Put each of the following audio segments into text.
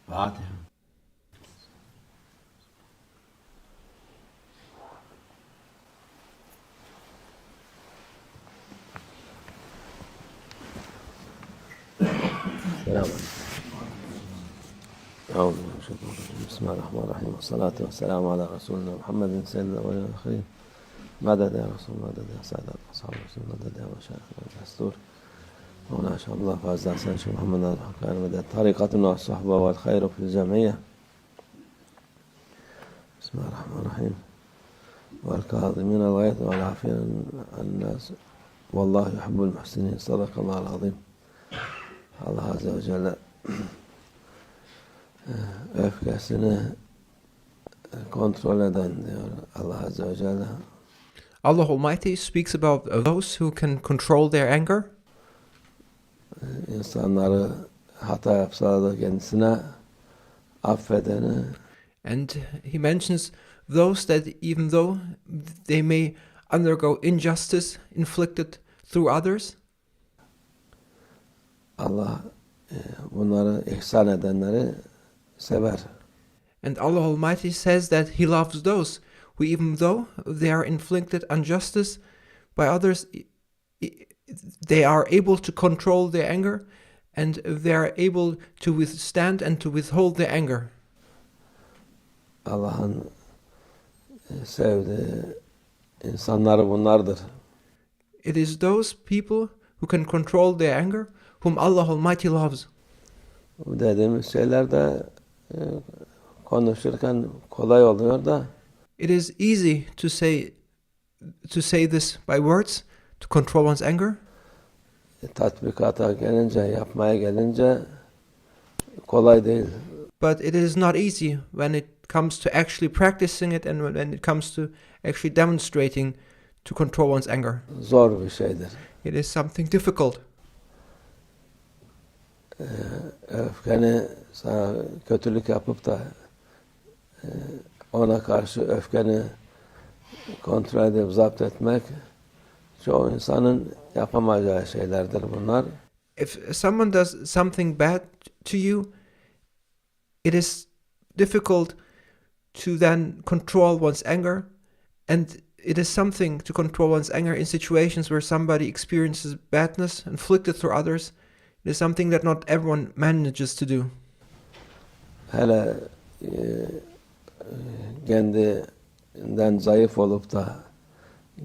Fatiha. Selam. Bismillahirrahmanirrahim. Salatu ve selamu ala Resulina Muhammedin seyyidina ve aleyhi. Meded ya Resul, meded ya Saadat, ashabu Resul, meded ya meşayih ve destur. Mevla şallah fazla sen Şeyh Mehmed Adil'in Hakkani meded tarikatuna ve sohbet ve hayru fil cemiyye. Bismillahirrahmanirrahim. Vel kâzimînel gayz ve afînen an-nâs. Vallahu yuhibbul muhsinin. Sadakallahul azîm. Allah Azze ve Celle öfkesini kontrol eden diyor Allah Azze ve Celle. Allah Almighty speaks about those who can control their anger. İnsanları hata yapsalar da kendisine affedeni. And he mentions those that even though they may undergo injustice inflicted through others, Allah bunları ihsan edenleri sever. and Allah Almighty says that he loves those who, even though they are inflicted injustice by others, they are able to control their anger and they are able to withstand and to withhold their anger. Allah'ın sevdiği insanları bunlardır. It is those people who can control their anger whom Allah Almighty loves. Bu dediğimiz şeyler de konuşurken kolay oluyor da It is easy to say this by words, to control one's anger, tatbikata gelince, yapmaya gelince kolay değil. but it is not easy when it comes to actually practicing it and when it comes to actually demonstrating to control one's anger. Zor bir şeydir. It is something difficult. Öfkeni sana kötülük yapıp da ona karşı öfkeni kontrol edip zapt etmek çoğu insanın yapamayacağı şeylerdir bunlar. If someone does something bad to you, it is difficult to then control one's anger, and it is something to control one's anger in situations where somebody experiences badness inflicted through others. It is something that not everyone manages to do. Hele kendinden zayıf olup da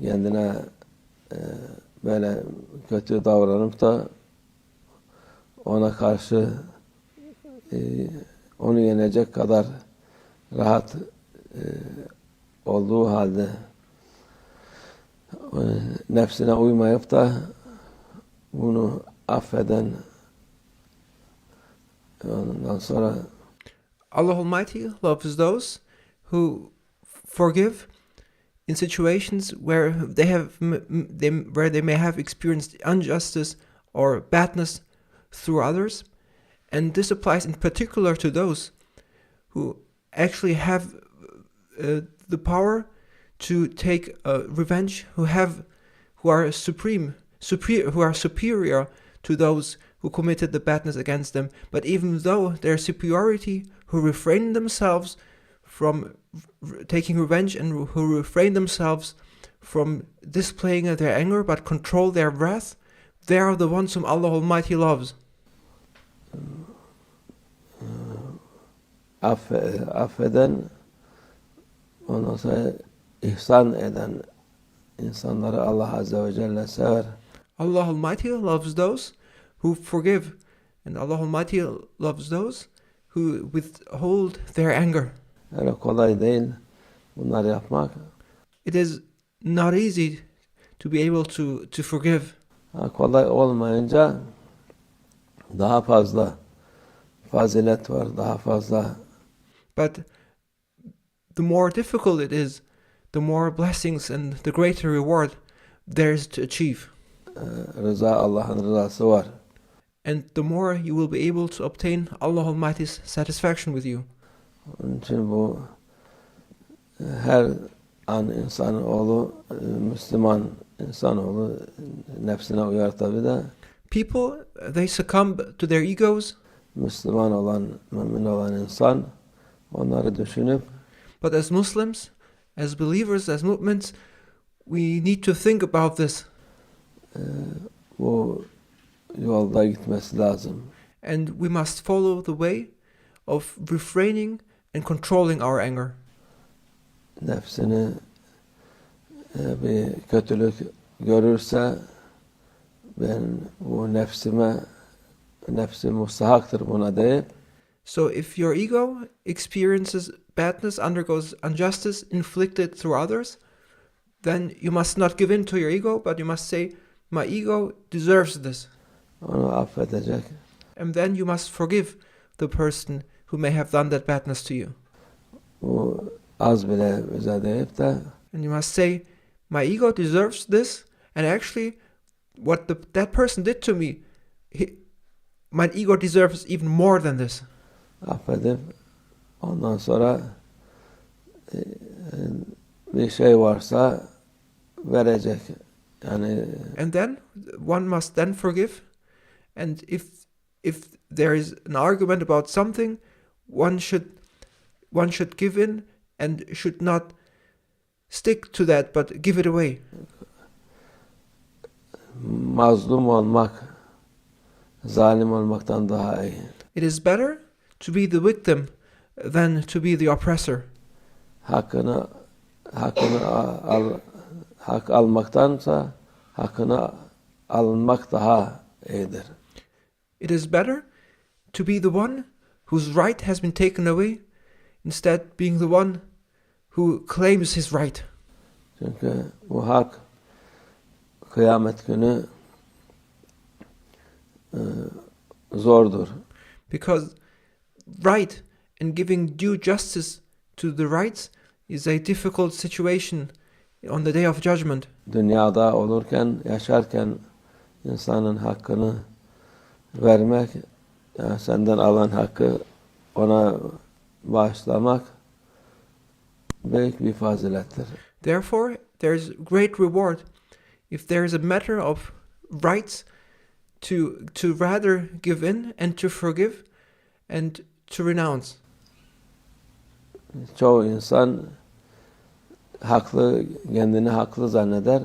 kendine böyle kötü davranıp da ona karşı onu yenecek kadar rahat olduğu halde nefsine uymayıp da bunu affeden, ondan sonra Allah Almighty loves those who forgive in situations where they may have experienced injustice or badness through others, and this applies in particular to those who actually have the power to take revenge, who are superior to those who committed the badness against them, but even though their superiority, who refrain themselves from taking revenge and who refrain themselves from displaying their anger but control their wrath, they are the ones whom Allah Almighty loves. Affeden, ondan sonra ihsan eden insanları Allah Azze ve Celle sever. Allah Almighty loves those who forgive, and Allah Almighty loves those who withhold their anger. Öyle kolay değil bunları yapmak. It is not easy to be able to forgive. Kolay olmayınca daha fazla fazilet var, daha fazla. But the more difficult it is, the more blessings and the greater reward there is to achieve. Allah'ın rızası var. And the more you will be able to obtain Allah Almighty's satisfaction with you. Onun için bu her an insanoğlu, Müslüman insanoğlu nefsine uyar tabi de. People, they succumb to their egos. Müslüman olan, mümin olan insan onları düşünüp But as Muslims, as believers, as movements, we need to think about this. Bu yolda gitmesi lazım. And we must follow the way of refraining and controlling our anger. Nefsini bir kötülük görürse ben bu nefsim mustahaktır buna deyip So if your ego experiences badness, undergoes injustice inflicted through others, then you must not give in to your ego, but you must say, my ego deserves this. onu affedecek. And then you must forgive the person who may have done that badness to you. Bu az bile bize deyip de And you must say, my ego deserves this, and actually what that person did to me, my ego deserves even more than this. affedip ondan sonra bir şey varsa verecek. Yani And then one must then forgive, and if there is an argument about something, one should give in and should not stick to that, but give it away. mazlum olmak zalim olmaktan daha iyi. It is better to be the victim than to be the oppressor. Hakkını hak almaktansa hakkını alınmak daha iyidir. It is better to be the one whose right has been taken away instead being the one who claims his right. Çünkü bu hak kıyamet günü zordur. Because right and giving due justice to the rights is a difficult situation on the day of judgment. Dünyada olurken, yaşarken insanın hakkını vermek, yani senden alan hakkı ona bağışlamak büyük bir fazilettir. Therefore, there is great reward if there is a matter of rights to rather give in and to forgive and to renounce. Çoğu insan kendini haklı zanneder.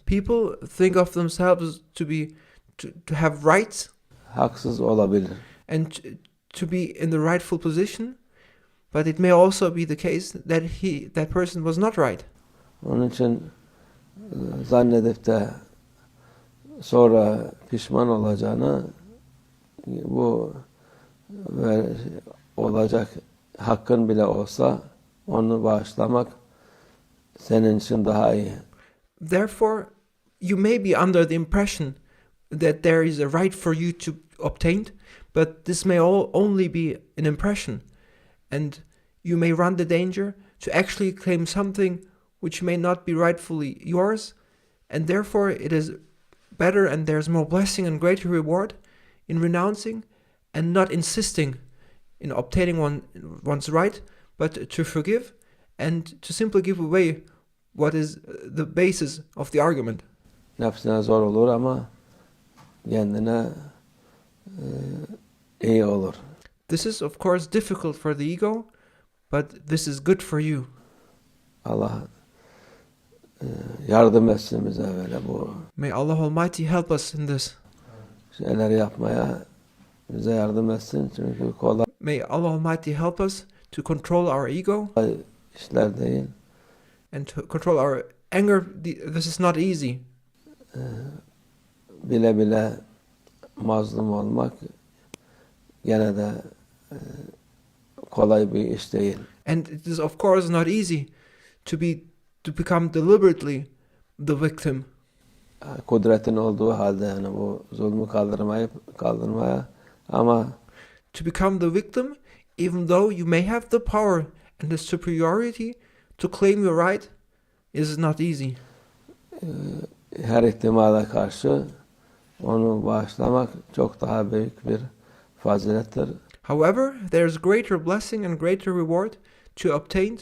People think of themselves to have rights Haksız olabilir. and to be in the rightful position, but it may also be the case that that person was not right. Onun için zannedip de sonra pişman olacağını bu olacak hakkın bile olsa onu bağışlamak senin için daha iyi. Therefore, you may be under the impression that there is a right for you to obtain, but this may only be an impression, and you may run the danger to actually claim something which may not be rightfully yours, and therefore it is better and there's more blessing and greater reward in renouncing and not insisting in obtaining one's right, but to forgive and to simply give away what is the basis of the argument. Nefsine zor olur ama kendine iyi olur. This is of course difficult for the ego, but this is good for you. Allah yardım etsin bize böyle bu May Allah Almighty help us in this. şeyleri yapmaya bize yardım etsin. Çünkü kolay May Allah Almighty help us to control our ego işler değil. and to control our anger. This is not easy. Bile bile mazlum olmak gene de kolay bir iş değil. And it is of course not easy to become deliberately the victim. Kudretin olduğu halde yani bu zulmü kaldırmaya ama To become the victim, even though you may have the power and the superiority to claim your right, is not easy. Her ihtimale karşı onu bağışlamak çok daha büyük bir fazilettir. However, there is greater blessing and greater reward to obtain.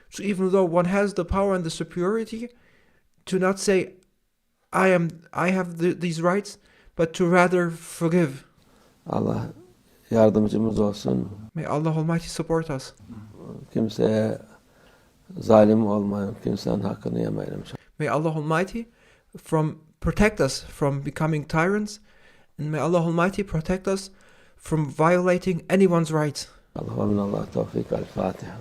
So even though one has the power and the superiority, to not say, I have these rights, but to rather forgive. Allah yardımcımız olsun. May Allah Almighty support us. Kimseye zalim olmayın, kimsenin hakkını yemeyelim. May Allah Almighty protect us from becoming tyrants, and may Allah Almighty protect us from violating anyone's rights. Allah ve minallah tevfik. El Fatiha.